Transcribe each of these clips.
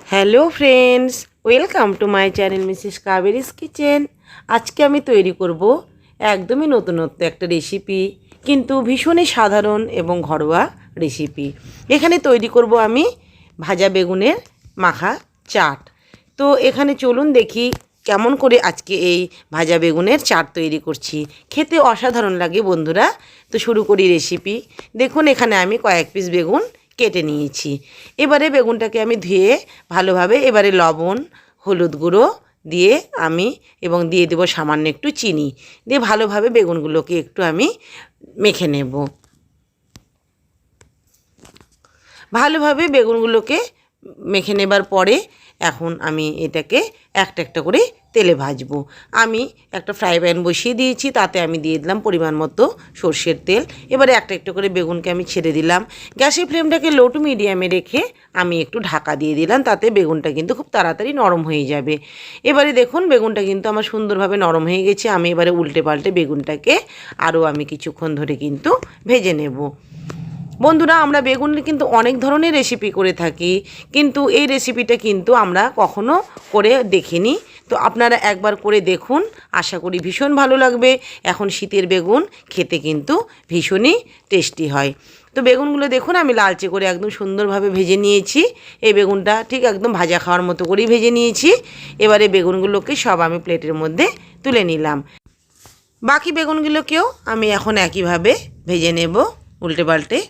Hello friends, welcome to my channel Mrs Kaberi's kitchen. আজকে আমি তৈরি করব একদমই নতুনত্ব একটা রেসিপি, কিন্তু ভীষণই সাধারণ এবং ঘরোয়া রেসিপি। এখানে তৈরি করব আমি ভাজা বেগুনের মাখা চাট। তো এখানে চলুন দেখি কেমন করে আজকে এই ভাজা বেগুনের চাট তৈরি করছি। খেতে অসাধারণ লাগে বন্ধুরা। তো শুরু করি রেসিপি। দেখুন এখানে আমি কয়েক পিস বেগুন কেটে নিয়েছি। এবারে বেগুনটাকে আমি ধুয়ে ভালোভাবে এবারে লবণ, হলুদ গুঁড়ো দিয়ে আমি এবং দিয়ে দেবো সামান্য একটু চিনি দিয়ে ভালোভাবে বেগুনগুলোকে একটু আমি মেখে নেব। ভালোভাবে বেগুনগুলোকে মেখে নেবার পরে এখন আমি এটাকে একটা একটা করে তেলে ভাজবো। আমি একটা ফ্রাই প্যান বসিয়ে দিয়েছি, তাতে আমি দিয়ে দিলাম পরিমাণ মতো সর্ষের তেল। এবারে একটা একটা করে বেগুনকে আমি ছেড়ে দিলাম। গ্যাসের ফ্লেমটাকে লো টু মিডিয়ামে রেখে আমি একটু ঢাকা দিয়ে দিলাম, তাতে বেগুনটা কিন্তু খুব তাড়াতাড়ি নরম হয়ে যাবে। এবারে দেখুন বেগুনটা কিন্তু আমার সুন্দরভাবে নরম হয়ে গেছে। আমি এবারে উল্টে পাল্টে বেগুনটাকে আরও আমি কিছুক্ষণ ধরে কিন্তু ভেজে নেব। বন্ধুরা, আমরা বেগুনের কিন্তু অনেক ধরনের রেসিপি করে থাকি, কিন্তু এই রেসিপিটা কিন্তু আমরা কখনো করে দেখিনি। তো আপনারা একবার করে দেখুন, আশা করি ভীষণ ভালো লাগবে। এখন শীতের বেগুন খেতে কিন্তু ভীষণই টেস্টি হয়। তো বেগুনগুলো দেখুন আমি লালচে করে একদম সুন্দরভাবে ভেজে নিয়েছি। এই বেগুনটা ঠিক একদম ভাজা খাওয়ার মতো করেই ভেজে নিয়েছি। এবারে বেগুনগুলোকে সব আমি প্লেটের মধ্যে তুলে নিলাম। বাকি বেগুনগুলোকেও আমি এখন একইভাবে ভেজে নেব উল্টে পাল্টে।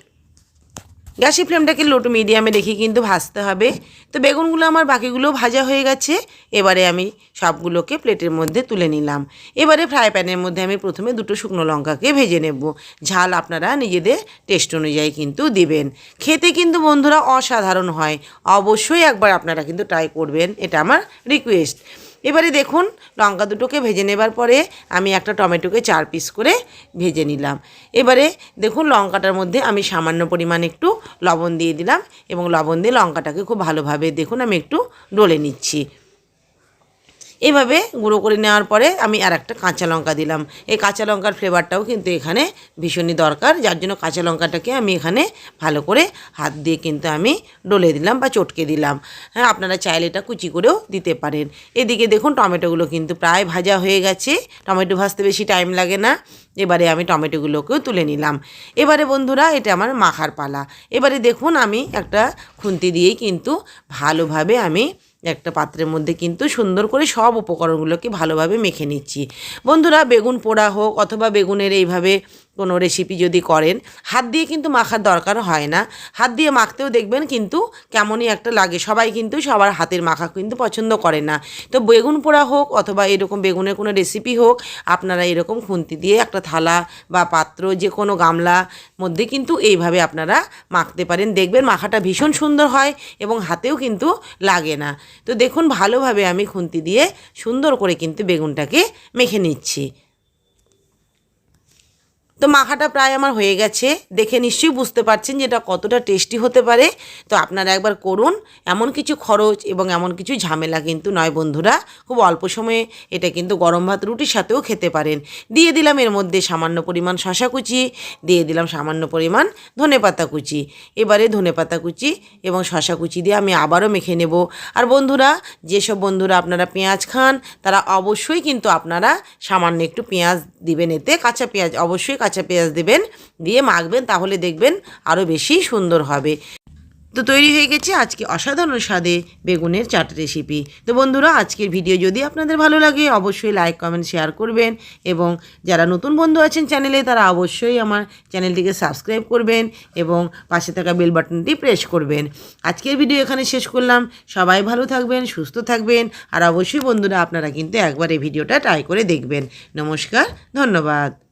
গ্যাসের ফ্লেমটাকে লো টু মিডিয়ামে রেখে কিন্তু ভাজতে হবে। তো বেগুনগুলো আমার বাকিগুলো ভাজা হয়ে গেছে। এবারে আমি সবগুলোকে প্লেটের মধ্যে তুলে নিলাম। এবারে ফ্রাই প্যানের মধ্যে আমি প্রথমে দুটো শুকনো লঙ্কাকে ভেজে নেব। ঝাল আপনারা নিজেদের টেস্ট অনুযায়ী কিন্তু দিবেন। খেতে কিন্তু বন্ধুরা অসাধারণ হয়। অবশ্যই একবার আপনারা কিন্তু ট্রাই করবেন, এটা আমার রিকোয়েস্ট। এবারে দেখুন লঙ্কা দুটোকে ভেজে নেবার পরে আমি একটা টমেটোকে 4 পিস করে ভেজে নিলাম। এবারে দেখুন লঙ্কাটার মধ্যে আমি সামান্য পরিমাণ একটু লবণ দিয়ে দিলাম এবং লবণ দিয়ে লঙ্কাটাকে খুব ভালোভাবে দেখুন আমি একটু ডলে নিচ্ছি। এভাবে গুঁড়ো করে নেওয়ার পরে আমি আর একটা কাঁচা লঙ্কা দিলাম। এই কাঁচা লঙ্কার ফ্লেভারটাও কিন্তু এখানে ভীষণই দরকার, যার জন্য কাঁচা লঙ্কাটাকে আমি এখানে ভালো করে হাত দিয়ে কিন্তু আমি ডলে দিলাম বা চটকে দিলাম। হ্যাঁ, আপনারা চাইলে এটা কুচি করেও দিতে পারেন। এদিকে দেখুন টমেটোগুলো কিন্তু প্রায় ভাজা হয়ে গেছে। টমেটো ভাজতে বেশি টাইম লাগে না। এবারে আমি টমেটোগুলোকেও তুলে নিলাম। এবারে বন্ধুরা এটা আমার মাখার পালা। এবারে দেখুন আমি একটা খুন্তি দিয়েই কিন্তু ভালোভাবে আমি একটা পাত্রের মধ্যে কিন্তু সুন্দর করে সব উপকরণগুলোকে ভালোভাবে মেখে নিচ্ছি। বন্ধুরা, বেগুন পোড়া হোক অথবা বেগুনের এইভাবে কোনো রেসিপি যদি করেন, হাত দিয়ে কিন্তু মাখার দরকার হয় না। হাত দিয়ে মাখতেও দেখবেন কিন্তু কেমনই একটা লাগে। সবাই কিন্তু সবার হাতের মাখা কিন্তু পছন্দ করে না। তো বেগুন পোড়া হোক অথবা এরকম বেগুনের কোনো রেসিপি হোক, আপনারা এরকম খুন্তি দিয়ে একটা থালা বা পাত্র যে কোনো গামলা মধ্যে কিন্তু এইভাবে আপনারা মাখতে পারেন। দেখবেন মাখাটা ভীষণ সুন্দর হয় এবং হাতেও কিন্তু লাগে না। তো দেখুন ভালোভাবে আমি খুন্তি দিয়ে সুন্দর করে কিন্তু বেগুনটাকে মেখে নিচ্ছি। তো মাখাটা প্রায় আমার হয়ে গেছে। দেখে নিশ্চয়ই বুঝতে পারছেন যে এটা কতটা টেস্টি হতে পারে। তো আপনারা একবার করুন। এমন কিছু খরচ এবং এমন কিছু ঝামেলা কিন্তু নয় বন্ধুরা। খুব অল্প সময়ে এটা কিন্তু গরম ভাত রুটির সাথেও খেতে পারেন। দিয়ে দিলাম এর মধ্যে সামান্য পরিমাণ শসা কুচি, দিয়ে দিলাম সামান্য পরিমাণ ধনেপাতা কুচি। এবারে ধনেপাতা কুচি এবং শসা কুচি দিয়ে আমি আবারও মেখে নেব। আর বন্ধুরা, যেসব বন্ধুরা আপনারা পেঁয়াজ খান তারা অবশ্যই কিন্তু আপনারা সামান্য একটু পেঁয়াজ দিবেন, এতে কাঁচা পেঁয়াজ, অবশ্যই কাঁচা পেঁয়াজ দেবেন, দিয়ে মাখবেন, তাহলে দেখবেন আরও বেশি সুন্দর হবে। তো তৈরি হয়ে গেছে আজকে অসাধারণ স্বাদে বেগুনের চাট রেসিপি। তো বন্ধুরা, আজকের ভিডিও যদি আপনাদের ভালো লাগে অবশ্যই লাইক কমেন্ট শেয়ার করবেন এবং যারা নতুন বন্ধু আছেন চ্যানেলে তারা অবশ্যই আমার চ্যানেলটিকে সাবস্ক্রাইব করবেন এবং পাশে থাকা বেল বাটনটি প্রেস করবেন। আজকের ভিডিও এখানে শেষ করলাম। সবাই ভালো থাকবেন, সুস্থ থাকবেন, আর অবশ্যই বন্ধুরা আপনারা কিন্তু একবার এই ভিডিওটা ট্রাই করে দেখবেন। নমস্কার, ধন্যবাদ।